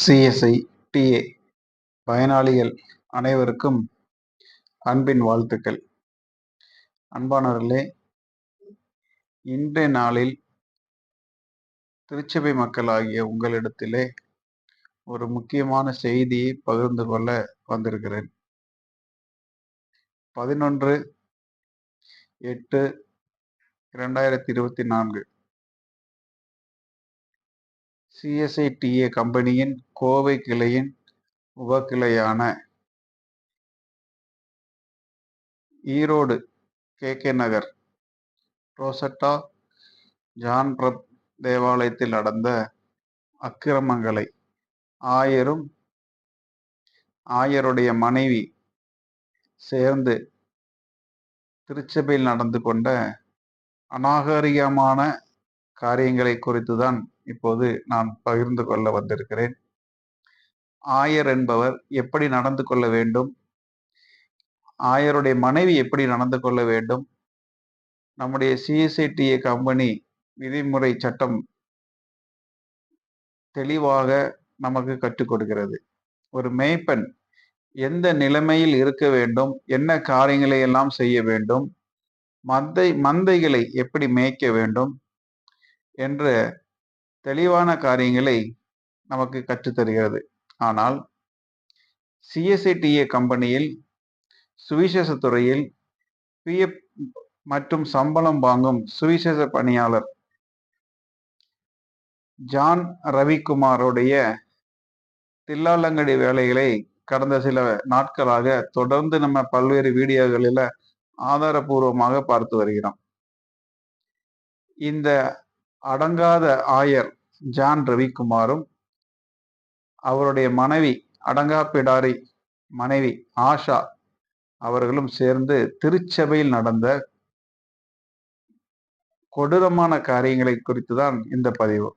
CSI DA பயனாளிகள் அனைவருக்கும் அன்பின் வாழ்த்துக்கள். அன்பானவர்களே, இன்றைய நாளில் திருச்சபை மக்களாகிய உங்களிடத்திலே ஒரு முக்கியமான செய்தியை பகிர்ந்து கொள்ள வந்திருக்கிறேன். 11/8/2024 சிஎஸ்ஐ டிஏ கம்பெனியின் கோவை கிளையின் உபகிளையான ஈரோடு கே நகர் ரோசட்டா ஜான் பிரப் தேவாலயத்தில் நடந்த அக்கிரமங்களை ஆயருடைய மனைவி சேர்ந்து திருச்சபையில் நடந்து கொண்ட அநாகரிகமான காரியங்களை குறித்துதான் இப்போது நான் பகிர்ந்து கொள்ள வந்திருக்கிறேன். ஆயர் என்பவர் எப்படி நடந்து கொள்ள வேண்டும், ஆயருடைய மனைவி எப்படி நடந்து கொள்ள வேண்டும், நம்முடைய சிஎஸ்ஐடிஏ கம்பெனி விதிமுறை சட்டம் தெளிவாக நமக்கு கற்றுக் கொடுக்கிறது. ஒரு மேய்ப்பன் எந்த நிலைமையில் இருக்க வேண்டும், என்ன காரியங்களை எல்லாம் செய்ய வேண்டும், மந்தைகளை எப்படி மேய்க்க வேண்டும் என்ற தெளிவான காரியங்களை நமக்கு கற்றுத்தருகிறது. ஆனால் சிஎஸ்ஐடிஏ கம்பெனியில் சுவிசேஷ துறையில் பிஎஃப் மற்றும் சம்பளம் வாங்கும் சுவிசேஷ பணியாளர் ஜான் ரவிக்குமாரோடைய தில்லாலங்கடி வேலைகளை கடந்த சில நாட்களாக தொடர்ந்து நம்ம பல்வேறு வீடியோகளில் ஆதாரபூர்வமாக பார்த்து வருகிறோம். இந்த அடங்காத ஆயர் ஜான் ரவிக்குமாரும் அவருடைய மனைவி அடங்கா பிடாரி மனைவி ஆஷா அவர்களும் சேர்ந்து திருச்சபையில் நடந்த கொடூரமான காரியங்களை குறித்து தான் இந்த பதிவு.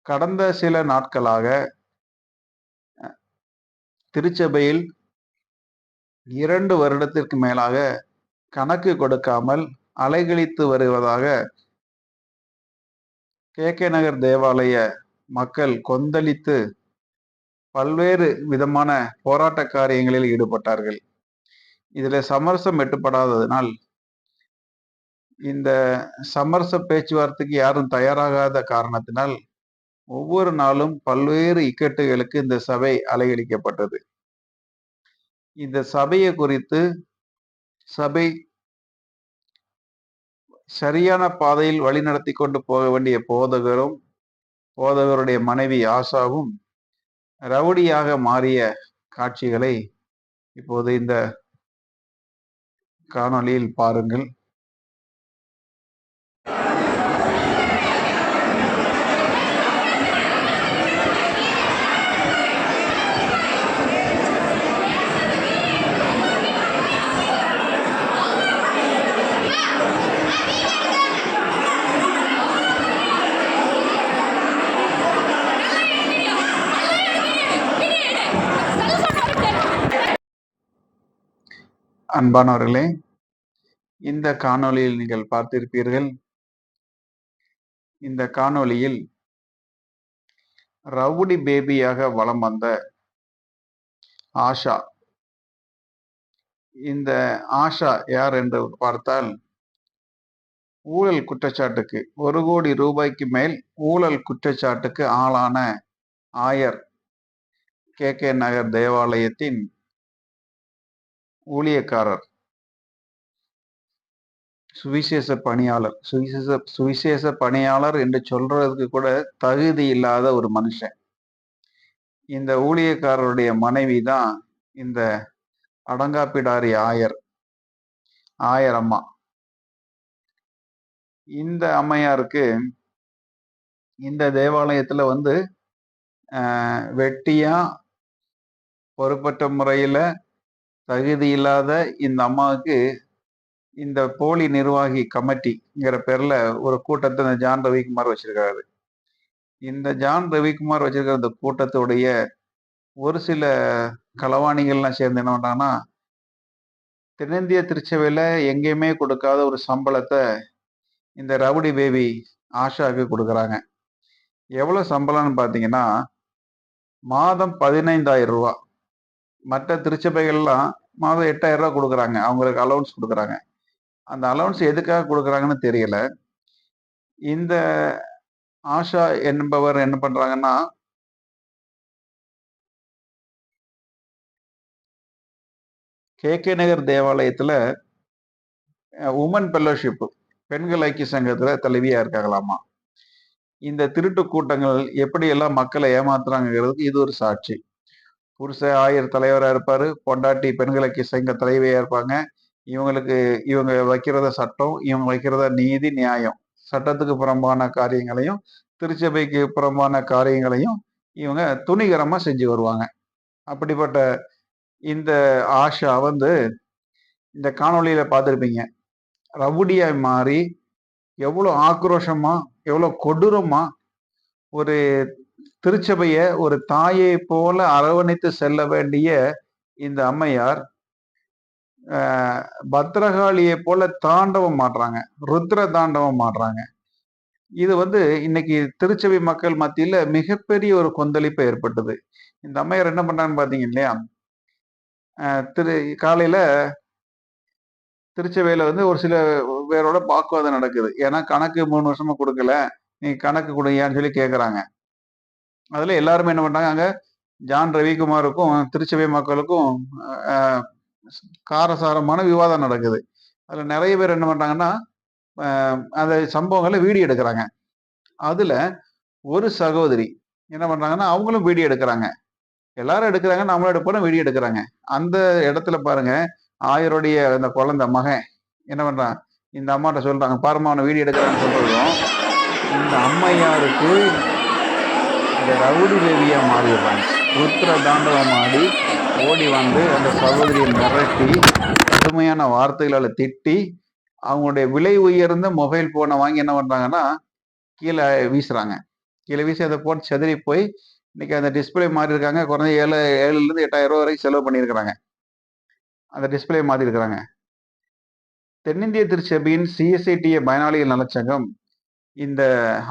கடந்த சில நாட்களாக திருச்சபையில் 2 வருடத்திற்கு மேலாக கணக்கு கொடுக்காமல் அலைகழித்து வருவதாக கே நகர் தேவாலய மக்கள் கொந்தளித்து பல்வேறு விதமான போராட்ட காரியங்களில் ஈடுபட்டார்கள். இதில் சமரசம் எட்டப்படாததினால் இந்த சமரச பேச்சுவார்த்தைக்கு யாரும் தயாராகாத காரணத்தினால் ஒவ்வொரு நாளும் பல்வேறு இக்கட்டுகளுக்கு இந்த சபை அலைகழிக்கப்பட்டது. இந்த சபையை குறித்து சபை சரியான பாதையில் வழிநடத்தி கொண்டு போக வேண்டிய போதகருடைய மனைவி ஆஷாவும் ரவுடியாக மாறிய காட்சிகளை இப்போது இந்த காணொளியில் பாருங்கள். அன்பானவர்களே, இந்த காணொளியில் நீங்கள் பார்த்திருப்பீர்கள். இந்த காணொளியில் ரவுடி பேபியாக வலம் வந்த ஆஷா. இந்த ஆஷா யார் என்று பார்த்தால், ஊழல் குற்றச்சாட்டுக்கு 1 கோடி ரூபாய்க்கு மேல் ஊழல் குற்றச்சாட்டுக்கு ஆளான ஆயர் கே நகர் தேவாலயத்தின் ஊழியக்காரர், சுவிசேஷ பணியாளர் என்று சொல்றதுக்கு கூட தகுதி இல்லாத ஒரு மனுஷன். இந்த ஊழியக்காரருடைய மனைவி தான் இந்த அடங்காப்பிடாரி ஆயர் அம்மா. இந்த அம்மையாருக்கு இந்த தேவாலயத்துல வெட்டியா பொறுப்பற்ற முறையில தகுதி இல்லாத இந்த அம்மாவுக்கு இந்த போலி நிர்வாகி கமிட்டிங்கிற பேர்ல ஒரு கூட்டத்தை இந்த ஜான் ரவிக்குமார் வச்சிருக்காரு. இந்த ஜான் ரவிக்குமார் வச்சிருக்கிற இந்த கூட்டத்துடைய ஒரு சில களவாணிகள்லாம் சேர்ந்து என்ன பண்றாங்கன்னா, தென்னிந்திய திருச்சபையில எங்கேயுமே கொடுக்காத ஒரு சம்பளத்தை இந்த ரவுடி பேபி ஆஷாவுக்கு கொடுக்குறாங்க. எவ்வளவு சம்பளம்னு பார்த்தீங்கன்னா, மாதம் ரூ. 15,000. மற்ற திருச்சபைகள்லாம் மாதம் ரூ. 8,000 குடுக்குறாங்க. அவங்களுக்கு அலோவன்ஸ் குடுக்குறாங்க. அந்த அலோவன்ஸ் எதுக்காக குடுக்குறாங்கன்னு தெரியல. இந்த ஆஷா என்பவர் என்ன பண்றாங்கன்னா, கே.கே. நகர் தேவாலயத்துல உமன் ஃபெல்லோஷிப் பெண்கள் ஐக்கிய சங்கத்துல தலைவியா இருக்காங்களாமா. இந்த திருட்டு கூட்டங்கள் எப்படியெல்லாம் மக்களை ஏமாத்துறாங்கங்கிறதுக்கு இது ஒரு சாட்சி. புருஷன் ஆயர் தலைவரா இருப்பாரு. பொண்டாட்டி பெண்கள் ஐக்கிய சங்க தலைவியா இருப்பாங்க. இவங்களுக்கு இவங்க வைக்கிறத சட்டம், இவங்க வைக்கிறத நீதி, நியாயம். சட்டத்துக்கு புறம்பான காரியங்களையும், திருச்சபைக்கு புறம்பான காரியங்களையும் இவங்க துணிகரமா செஞ்சு வருவாங்க. அப்படிப்பட்ட இந்த ஆஷா வந்து இந்த காணொளியில பார்த்திருப்பீங்க. ரவுடியா மாறி எவ்வளோ ஆக்ரோஷமா, எவ்வளோ கொடூரமா ஒரு திருச்சபைய ஒரு தாயை போல அரவணைத்து செல்ல வேண்டிய இந்த அம்மையார், அ பத்திரகாளியை போல தாண்டவம் ஆடுறாங்க. ருத்ர தாண்டவம் ஆடுறாங்க. இது வந்து இன்னைக்கு திருச்சபை மக்கள் மத்தியில மிகப்பெரிய ஒரு கொந்தளிப்பு ஏற்பட்டது. இந்த அம்மையார் என்ன பண்றாங்கன்னு பார்த்தீங்க இல்லையா? அ திரு காலையில திருச்சபையில வந்து ஒரு சில பேரோட வாக்குவாதம் நடக்குது. ஏன்னா கணக்கு 3 வருஷமா குடுக்கல. நீ கணக்கு குடுய்யான்னு சொல்லி கேட்கறாங்க. அதுல எல்லாருமே என்ன பண்றாங்க, அங்க ஜான் ரவிக்குமாருக்கும், திருச்சபை மக்களுக்கும் அ காரசாரமான விவாதம் நடக்குது. அதுல நெறைய பேர் என்ன பண்றாங்கன்னா, அ அந்த சம்பவங்கள வீடியோ எடுக்குறாங்க. அதுல ஒரு சகோதரி என்ன பண்றாங்கன்னா, அவங்களும் வீடியோ எடுக்குறாங்க. எல்லாரும் எடுக்குறாங்க, நம்மளும் எடுப்போம்னு வீடியோ எடுக்குறாங்க. அந்த இடத்துல பாருங்க, ஆயருடைய அந்த குழந்தை மகன் என்ன பண்றான், இந்த அம்மாட்ட சொல்றாங்க, "பாரும்மா அவன வீடியோ எடுக்குறான்னு" சொல்றதும், இந்த அம்மையாருக்கு இந்த ரவுடி பேபியா மாறிடுறாங்க. ருத்ர தாண்டவம் ஆடி, ஓடி வந்து அந்த சகோதரிய மிரட்டி, கடுமையான வார்த்தைகளால திட்டி, அவங்களுடைய விலை உயர்ந்த மொபைல் ஃபோன வாங்கி என்ன பண்றாங்கன்னா, கீழ வீசுறாங்க. கீழ வீசி அத போட்டு சிதறி போய், இன்னைக்கு அந்த டிஸ்ப்ளே மாறியிருக்காங்க. குறைஞ்சது 7,000 8,000 வரைக்கும் செலவு பண்ணியிருக்கிறாங்க. அந்த டிஸ்ப்ளே மாத்திருக்கிறாங்க. தென்னிந்திய திருச்சபையின் சிஎஸ்ஐடிஏ பயனாளிகள் நலச்சங்கம் இந்த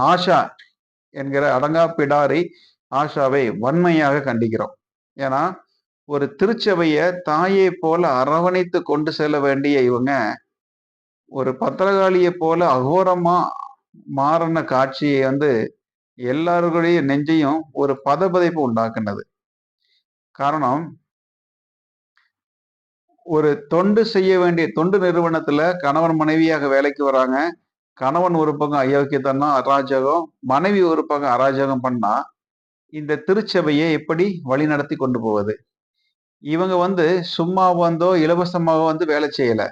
ஆஷா என்கிற அடங்கா பிடாரி ஆஷாவை வன்மையாக கண்டிக்கிறோம். ஏன்னா, ஒரு திருச்சபைய தாயை போல அரவணைத்து கொண்டு செல்ல வேண்டிய இவங்க, ஒரு பத்திரகாளிய போல அகோரமா மாறுன காட்சியை வந்து எல்லாருடைய நெஞ்சையும் ஒரு பதபதைப்பு உண்டாக்குனது. காரணம், ஒரு தொண்டு செய்ய வேண்டிய தொண்டு நிறுவனத்துல கணவன் மனைவியாக வேலைக்கு வராங்க. கணவன் ஒரு பக்கம் அயோக்கியத்தனம், அராஜகம், மனைவி ஒரு பக்கம் அராஜகம் பண்ணா, இந்த திருச்சபையை எப்படி வழிநடத்தி கொண்டு போவது? இவங்க வந்து சும்மா வந்தோ, இலவசமாவோ வந்து வேலை செய்யல.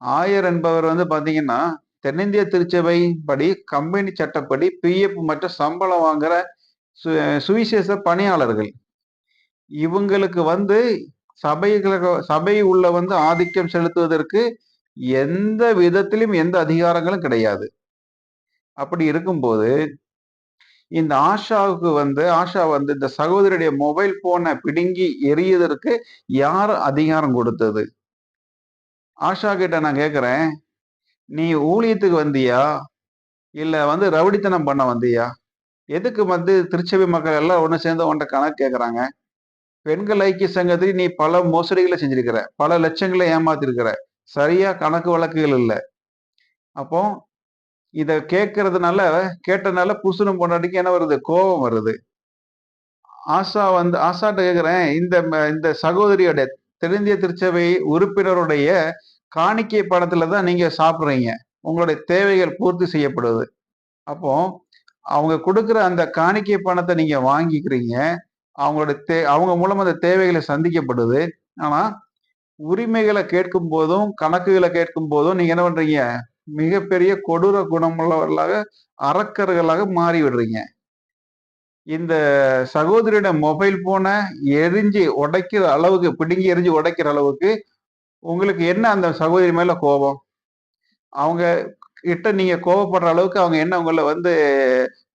ஆயர் என்பவர் வந்து பார்த்தீங்கன்னா, தென்னிந்திய திருச்சபை படி கம்பெனி சட்டப்படி பிஎஃப் மற்றும் சம்பளம் வாங்குற சு சுவிசேஷ பணியாளர்கள். இவங்களுக்கு வந்து சபை உள்ள வந்து ஆதிக்கம் செலுத்துவதற்கு எந்த விதத்திலும் எந்த அதிகாரங்களும் கிடையாது. அப்படி இருக்கும்போது, இந்த ஆஷா வந்து இந்த சகோதரியுடைய மொபைல் ஃபோன பிடுங்கி எறியதற்கு யார் அதிகாரம் கொடுத்தது? ஆஷா கிட்ட நான் கேட்கிறேன், "நீ ஊழியத்துக்கு வந்தியா? இல்ல வந்து ரவுடித்தனம் பண்ண வந்தியா? எதுக்கு வந்து திருச்சபை மக்கள் எல்லாம் ஒண்ணு சேர்ந்து உன்ட்ட கணக்கு கேட்கறாங்க? பெண்கள் ஐக்கிய சங்கத்தில் நீ பல மோசடிகள செஞ்சிருக்கிற. பல லட்சங்கள ஏமாத்திருக்கிற. சரியா கணக்கு வழக்குகள் இல்ல. அப்போ இத கேட்டனால புருஷனும் பொண்டாட்டிக்கும் என்ன வருது? கோபம் வருது. ஆஷாட்ட கேட்கிறேன், இந்த சகோதரியோட தென்னிந்திய திருச்சபை உறுப்பினருடைய காணிக்கை பணத்துல தான் நீங்க சாப்பிடுறீங்க. உங்களுடைய தேவைகள் பூர்த்தி செய்யப்படுது. அப்போ அவங்க குடுக்குற அந்த காணிக்கை பணத்த நீங்க வாங்கிக்கிறீங்க. அவங்க மூலமா அந்த தேவைகள் சந்திக்கப்படுது. ஆனா, உரிமைகள கேட்கும்போதும், கணக்குகள கேட்கும்போதும் நீங்க என்ன பண்றீங்க? மிகப்பெரிய கொடூர குணமுள்ளவர்களாக, அரக்கர்களாக மாறி விடுறீங்க. இந்த சகோதரியோட மொபைல் ஃபோன எரிஞ்சு உடைக்கிற அளவுக்கு, பிடுங்கி எறிஞ்சு உடைக்கிற அளவுக்கு உங்களுக்கு என்ன அந்த சகோதரி மேல கோபம்? அவங்க கிட்ட நீங்க கோவப்படுற அளவுக்கு அவங்க என்ன உங்கள வந்து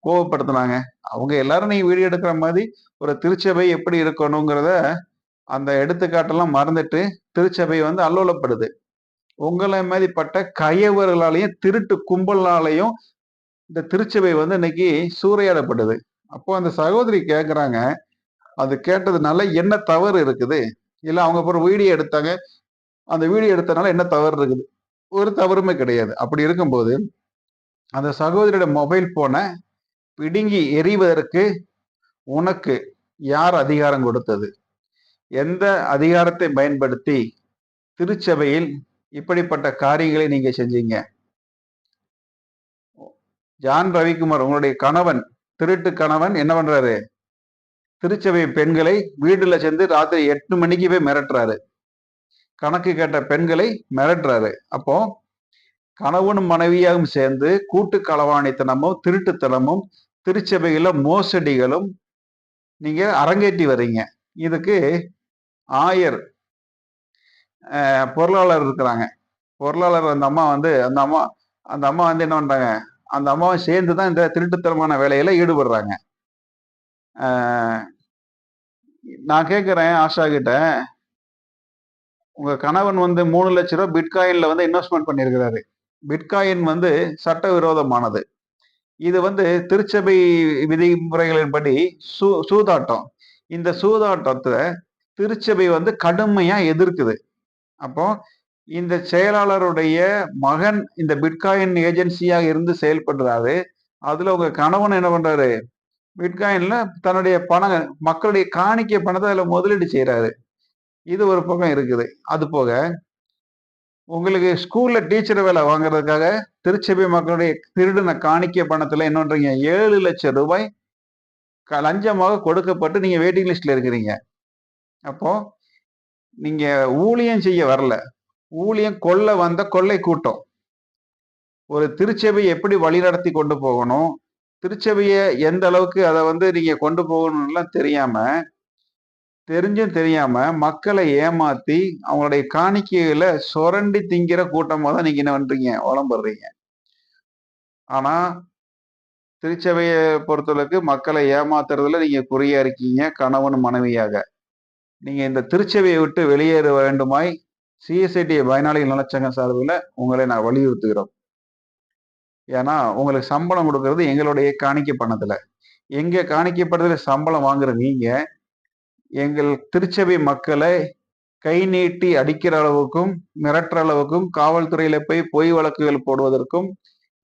கோவப்படுத்துனாங்க? அவங்க எல்லாரும் நீங்க வீடியோ எடுக்கிற மாரி, ஒரு திருச்சபை எப்படி இருக்கணுங்கிறத, அந்த எடுத்துக்காட்டெல்லாம் மறந்துட்டு, திருச்சபை வந்து அல்லோலப்படுது. உங்கள மாரிப்பட்ட கயவர்களாலயும், திருட்டு கும்பல்னாலயும் இந்த திருச்சபை வந்து இன்னைக்கு சூறையாடப்படுது. அப்போ அந்த சகோதரி கேட்குறாங்க, அது கேட்டதுனால என்ன தவறு இருக்குது? இல்ல அவங்க அப்புறம் வீடியோ எடுத்தாங்க. அந்த வீடியோ எடுத்தனால என்ன தவறு இருக்குது? ஒரு தவறுமே கிடையாது. அப்படி இருக்கும்போது, அந்த சகோதரியோட மொபைல் ஃபோன பிடுங்கி எறிவதற்கு உனக்கு யார் அதிகாரம் கொடுத்தது? எந்த அதிகாரத்தை பயன்படுத்தி திருச்சபையில் இப்படிப்பட்ட காரியங்களை நீங்க செஞ்சீங்க? ஜான் ரவிக்குமார் உங்களுடைய கணவன், திருட்டு கணவன் என்ன பண்றாரு? திருச்சபை பெண்களை வீடுல சேர்ந்து ராத்திரி 8 மணிக்கு போய் மிரட்டுறாரு. கணக்கு கேட்ட பெண்களை மிரட்டுறாரு. அப்போ கணவனும் மனைவியாகவும் சேர்ந்து கூட்டு களவாணித்தனமும், திருட்டுத்தனமும், திருச்சபையில மோசடிகளும் நீங்க அரங்கேற்றி வர்றீங்க. இதுக்கு ஆயர் பொருளாளர் இருக்கிறாங்க. பொருளாளர் அந்த அம்மா வந்து என்ன பண்றாங்க? அந்த அம்மாவும் சேர்ந்து தான் இந்த திருட்டுத்தனமான வேலையில ஈடுபடுறாங்க. நான் கேட்கிறேன் ஆஷா கிட்ட, உங்க கணவன் வந்து 3 லட்சம் ரூபாய் பிட்காயின்ல வந்து இன்வெஸ்ட்மெண்ட் பண்ணியிருக்கிறாரு. பிட்காயின் வந்து சட்டவிரோதமானது. இது வந்து திருச்சபை விதிமுறைகளின்படி சூதாட்டம். இந்த சூதாட்டத்தை திருச்சபை வந்து கடுமையா எதிர்க்குது. அப்போ இந்த செயலாளருடைய மகன் இந்த பிட்காயின் ஏஜென்சியா இருந்து செயல்படுறாரு. அதுல உங்க கணவன் என்ன பண்றாரு? பிட்காயின்ல தன்னுடைய மக்களுடைய காணிக்கை பணத்தை அதுல முதலீடு செய்யறாரு. இது ஒரு பக்கம் இருக்குது. அது போக உங்களுக்கு ஸ்கூல்ல டீச்சர் வேலை வாங்குறதுக்காக திருச்சபை மக்களுடைய திருடின காணிக்கை பணத்துல என்ன பண்றீங்க? 7 லட்சம் ரூபாய் லஞ்சமாக கொடுக்கப்பட்டு நீங்க வெயிட்டிங் லிஸ்ட்ல இருக்கிறீங்க. அப்போ நீங்க ஊழியம் செய்ய வரல. ஊழியம் கொள்ள வந்த கொள்ளை கூட்டம். ஒரு திருச்சபை எப்படி வழிநடத்தி கொண்டு போகணும், திருச்சபையை எந்த அளவுக்கு அதை வந்து நீங்க கொண்டு போகணும்லாம் தெரிஞ்சும் தெரியாம மக்களை ஏமாத்தி அவங்களுடைய காணிக்கைகளை சுரண்டி திங்கிற கூட்டமா தான் நீங்க என்ன பண்றீங்க? வளம்படுறீங்க. ஆனா திருச்சபையை பொறுத்தளவுக்கு மக்களை ஏமாத்துறதுல நீங்க குறியா இருக்கீங்க, கணவன் மனைவியாக. நீங்க இந்த திருச்சபையை விட்டு வெளியேற வேண்டுமாய் சிஎஸ்ஐடி பயனாளிகள் நலச்சங்கம் சார்பில் உங்களை நான் வலியுறுத்துகிறோம். ஏன்னா உங்களுக்கு சம்பளம் கொடுக்கறது எங்களுடைய காணிக்கை பணத்துல. எங்க காணிக்கை பணத்துல சம்பளம் வாங்குற நீங்க எங்கள் திருச்சபை மக்களை கை நீட்டி அடிக்கிற அளவுக்கும், மிரட்டுற அளவுக்கும், காவல்துறையில போய் பொய் வழக்குகள் போடுவதற்கும்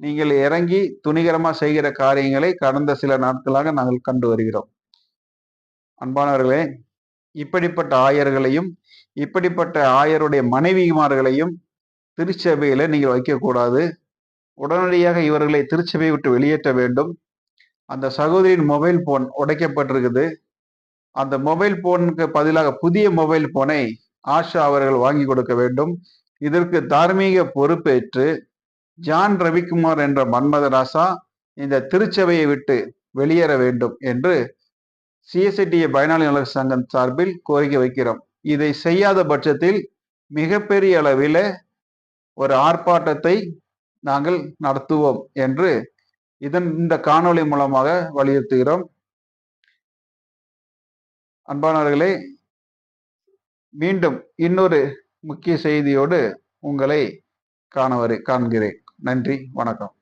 நீங்கள் இறங்கி துணிகரமா செய்கிற காரியங்களை கடந்த சில நாட்களாக நாங்கள் கண்டு வருகிறோம். அன்பானவர்களே, இப்படிப்பட்ட ஆயர்களையும், இப்படிப்பட்ட ஆயருடைய மனைவிமார்களையும் திருச்சபையில நீங்கள் வைக்கக்கூடாது. உடனடியாக இவர்களை திருச்சபையை விட்டு வெளியேற்ற வேண்டும். அந்த சகோதரியின் மொபைல் போன் உடைக்கப்பட்டிருக்குது. அந்த மொபைல் போனுக்கு பதிலாக புதிய மொபைல் போனை ஆஷா அவர்கள் வாங்கி கொடுக்க வேண்டும். இதற்கு தார்மீக பொறுப்பேற்று ஜான் ரவிக்குமார் என்ற மன்மதராசா இந்த திருச்சபையை விட்டு வெளியேற வேண்டும் என்று சிஎஸ்ஐடிஏ பயனாளி நல சங்கம் சார்பில் கோரிக்கை வைக்கிறோம். இதை செய்யாத பட்சத்தில் மிகப்பெரிய அளவில் ஒரு ஆர்ப்பாட்டத்தை நாங்கள் நடத்துவோம் என்று இந்த காணொளி மூலமாக வலியுறுத்துகிறோம். அன்பானவர்களே, மீண்டும் இன்னொரு முக்கிய செய்தியோடு உங்களை காண்கிறேன். நன்றி, வணக்கம்.